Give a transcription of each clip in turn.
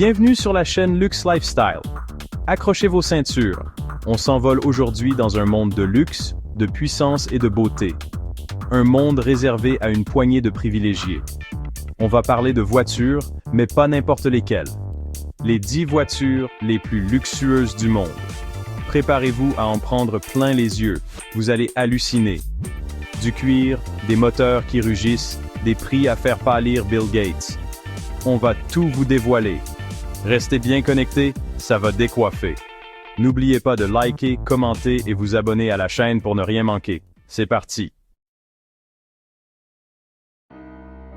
Bienvenue sur la chaîne Luxe Lifestyle. Accrochez vos ceintures. On s'envole aujourd'hui dans un monde de luxe, de puissance et de beauté. Un monde réservé à une poignée de privilégiés. On va parler de voitures, mais pas n'importe lesquelles. Les 10 voitures les plus luxueuses du monde. Préparez-vous à en prendre plein les yeux. Vous allez halluciner. Du cuir, des moteurs qui rugissent, des prix à faire pâlir Bill Gates. On va tout vous dévoiler. Restez bien connectés, ça va décoiffer. N'oubliez pas de liker, commenter et vous abonner à la chaîne pour ne rien manquer. C'est parti.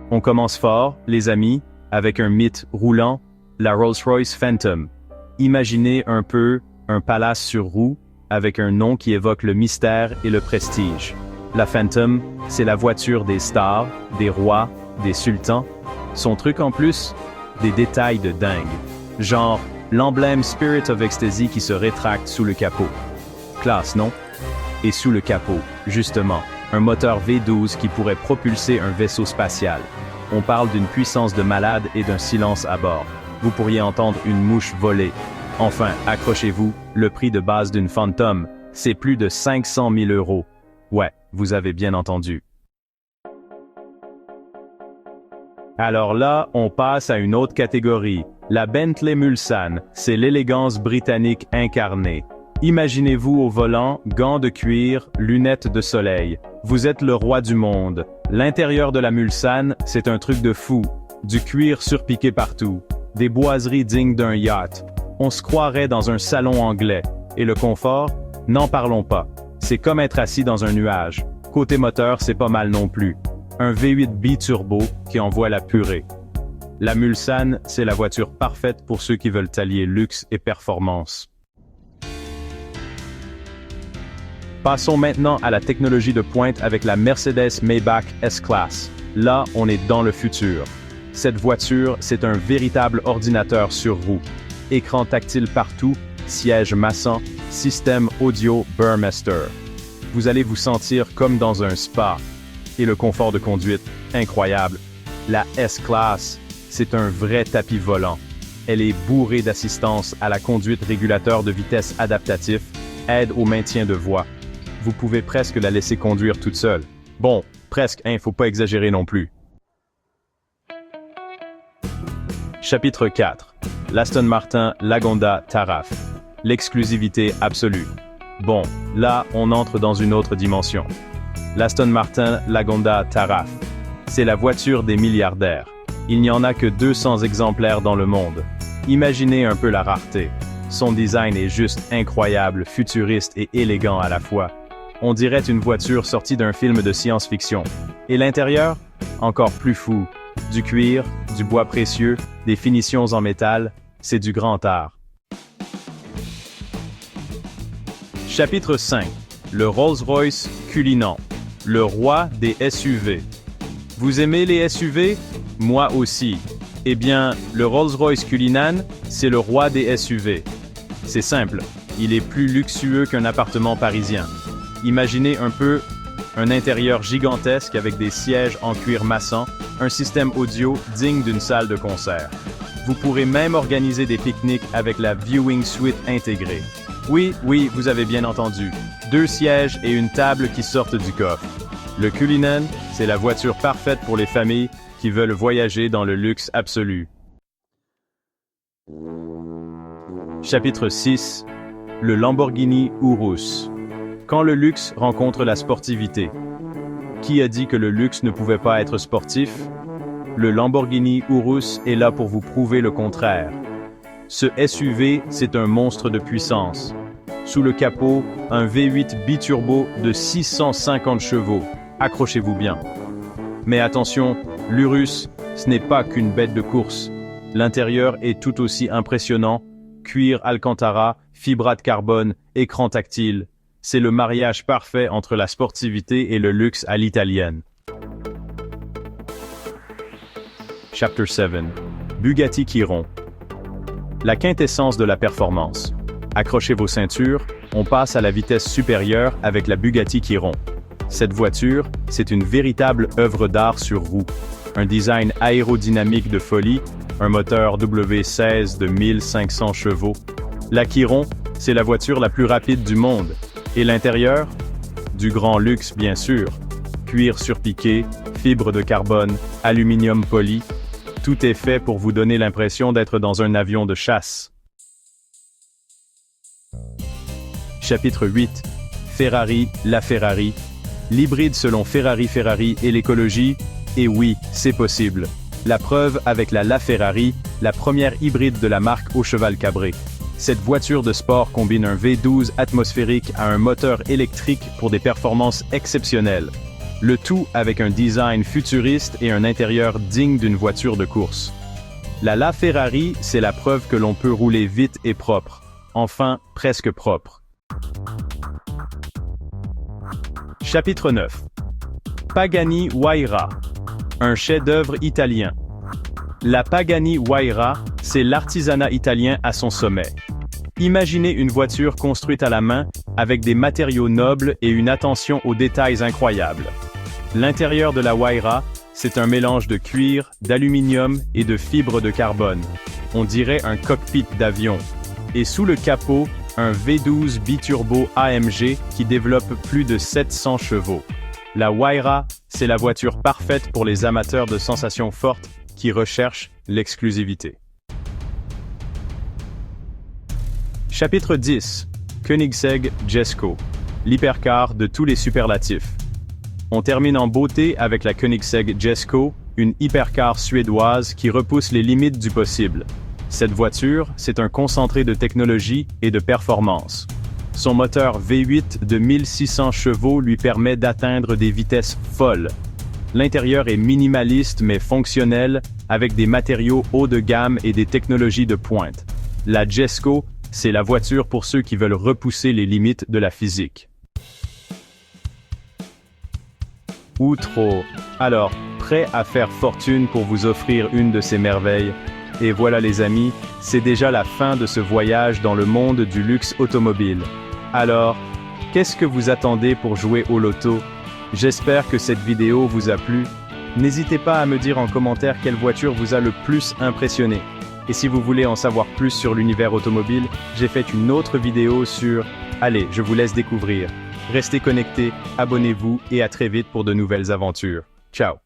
On commence fort, les amis, avec un mythe roulant, la Rolls-Royce Phantom. Imaginez un peu un palace sur roue, avec un nom qui évoque le mystère et le prestige. La Phantom, c'est la voiture des stars, des rois, des sultans. Son truc en plus, des détails de dingue. Genre, l'emblème Spirit of Ecstasy qui se rétracte sous le capot. Classe, non? Et sous le capot, justement, un moteur V12 qui pourrait propulser un vaisseau spatial. On parle d'une puissance de malade et d'un silence à bord. Vous pourriez entendre une mouche voler. Enfin, accrochez-vous, le prix de base d'une Phantom, c'est plus de 500 000 €. Ouais, vous avez bien entendu. Alors là, on passe à une autre catégorie. La Bentley Mulsanne, c'est l'élégance britannique incarnée. Imaginez-vous au volant, gants de cuir, lunettes de soleil. Vous êtes le roi du monde. L'intérieur de la Mulsanne, c'est un truc de fou. Du cuir surpiqué partout. Des boiseries dignes d'un yacht. On se croirait dans un salon anglais. Et le confort? N'en parlons pas. C'est comme être assis dans un nuage. Côté moteur, c'est pas mal non plus. Un V8 biturbo qui envoie la purée. La Mulsanne, c'est la voiture parfaite pour ceux qui veulent allier luxe et performance. Passons maintenant à la technologie de pointe avec la Mercedes Maybach S-Class. Là, on est dans le futur. Cette voiture, c'est un véritable ordinateur sur roue. Écran tactile partout, siège massant, système audio Burmester. Vous allez vous sentir comme dans un spa. Et le confort de conduite, incroyable. La S-Class, c'est un vrai tapis volant. Elle est bourrée d'assistance à la conduite régulateur de vitesse adaptatif, aide au maintien de voie. Vous pouvez presque la laisser conduire toute seule. Bon, presque, faut pas exagérer non plus. Chapitre 4. L'Aston Martin Lagonda Taraf. L'exclusivité absolue. Bon, là, on entre dans une autre dimension. L'Aston Martin Lagonda Taraf. C'est la voiture des milliardaires. Il n'y en a que 200 exemplaires dans le monde. Imaginez un peu la rareté. Son design est juste incroyable, futuriste et élégant à la fois. On dirait une voiture sortie d'un film de science-fiction. Et l'intérieur? Encore plus fou. Du cuir, du bois précieux, des finitions en métal, c'est du grand art. Chapitre 5. Le Rolls-Royce Cullinan. Le roi des SUV. Vous aimez les SUV? Moi aussi. Eh bien, le Rolls-Royce Cullinan, c'est le roi des SUV. C'est simple, il est plus luxueux qu'un appartement parisien. Imaginez un peu un intérieur gigantesque avec des sièges en cuir massant, un système audio digne d'une salle de concert. Vous pourrez même organiser des pique-niques avec la Viewing Suite intégrée. Oui, vous avez bien entendu. 2 sièges et une table qui sortent du coffre. Le Cullinan, c'est la voiture parfaite pour les familles qui veulent voyager dans le luxe absolu. Chapitre 6. Le Lamborghini Urus. Quand le luxe rencontre la sportivité. Qui a dit que le luxe ne pouvait pas être sportif? Le Lamborghini Urus est là pour vous prouver le contraire. Ce SUV, c'est un monstre de puissance. Sous le capot, un V8 biturbo de 650 chevaux. Accrochez-vous bien. Mais attention, l'Urus, ce n'est pas qu'une bête de course. L'intérieur est tout aussi impressionnant. Cuir Alcantara, fibra de carbone, écran tactile. C'est le mariage parfait entre la sportivité et le luxe à l'italienne. Chapter 7. Bugatti Chiron. La quintessence de la performance. Accrochez vos ceintures, on passe à la vitesse supérieure avec la Bugatti Chiron. Cette voiture, c'est une véritable œuvre d'art sur roue. Un design aérodynamique de folie, un moteur W16 de 1500 chevaux. La Chiron, c'est la voiture la plus rapide du monde. Et l'intérieur? Du grand luxe, bien sûr. Cuir surpiqué, fibres de carbone, aluminium poli. Tout est fait pour vous donner l'impression d'être dans un avion de chasse. Chapitre 8. Ferrari, la Ferrari. L'hybride selon Ferrari et l'écologie? Et oui, c'est possible. La preuve avec la LaFerrari, la première hybride de la marque au cheval cabré. Cette voiture de sport combine un V12 atmosphérique à un moteur électrique pour des performances exceptionnelles. Le tout avec un design futuriste et un intérieur digne d'une voiture de course. La LaFerrari, c'est la preuve que l'on peut rouler vite et propre. Enfin, presque propre. Chapitre 9. Pagani Huayra. Un chef-d'œuvre italien. La Pagani Huayra, c'est l'artisanat italien à son sommet. Imaginez une voiture construite à la main, avec des matériaux nobles et une attention aux détails incroyables. L'intérieur de la Huayra, c'est un mélange de cuir, d'aluminium et de fibres de carbone. On dirait un cockpit d'avion. Et sous le capot, un V12 biturbo AMG qui développe plus de 700 chevaux. La Huayra, c'est la voiture parfaite pour les amateurs de sensations fortes qui recherchent l'exclusivité. Chapitre 10. Koenigsegg Jesko. L'hypercar de tous les superlatifs. On termine en beauté avec la Koenigsegg Jesko, une hypercar suédoise qui repousse les limites du possible. Cette voiture, c'est un concentré de technologie et de performance. Son moteur V8 de 1600 chevaux lui permet d'atteindre des vitesses folles. L'intérieur est minimaliste mais fonctionnel, avec des matériaux haut de gamme et des technologies de pointe. La Jesko, c'est la voiture pour ceux qui veulent repousser les limites de la physique. Ou trop. Alors, prêt à faire fortune pour vous offrir une de ces merveilles? Et voilà les amis, c'est déjà la fin de ce voyage dans le monde du luxe automobile. Alors, qu'est-ce que vous attendez pour jouer au loto? J'espère que cette vidéo vous a plu. N'hésitez pas à me dire en commentaire quelle voiture vous a le plus impressionné. Et si vous voulez en savoir plus sur l'univers automobile, j'ai fait une autre vidéo sur... Allez, je vous laisse découvrir. Restez connectés, abonnez-vous et à très vite pour de nouvelles aventures. Ciao!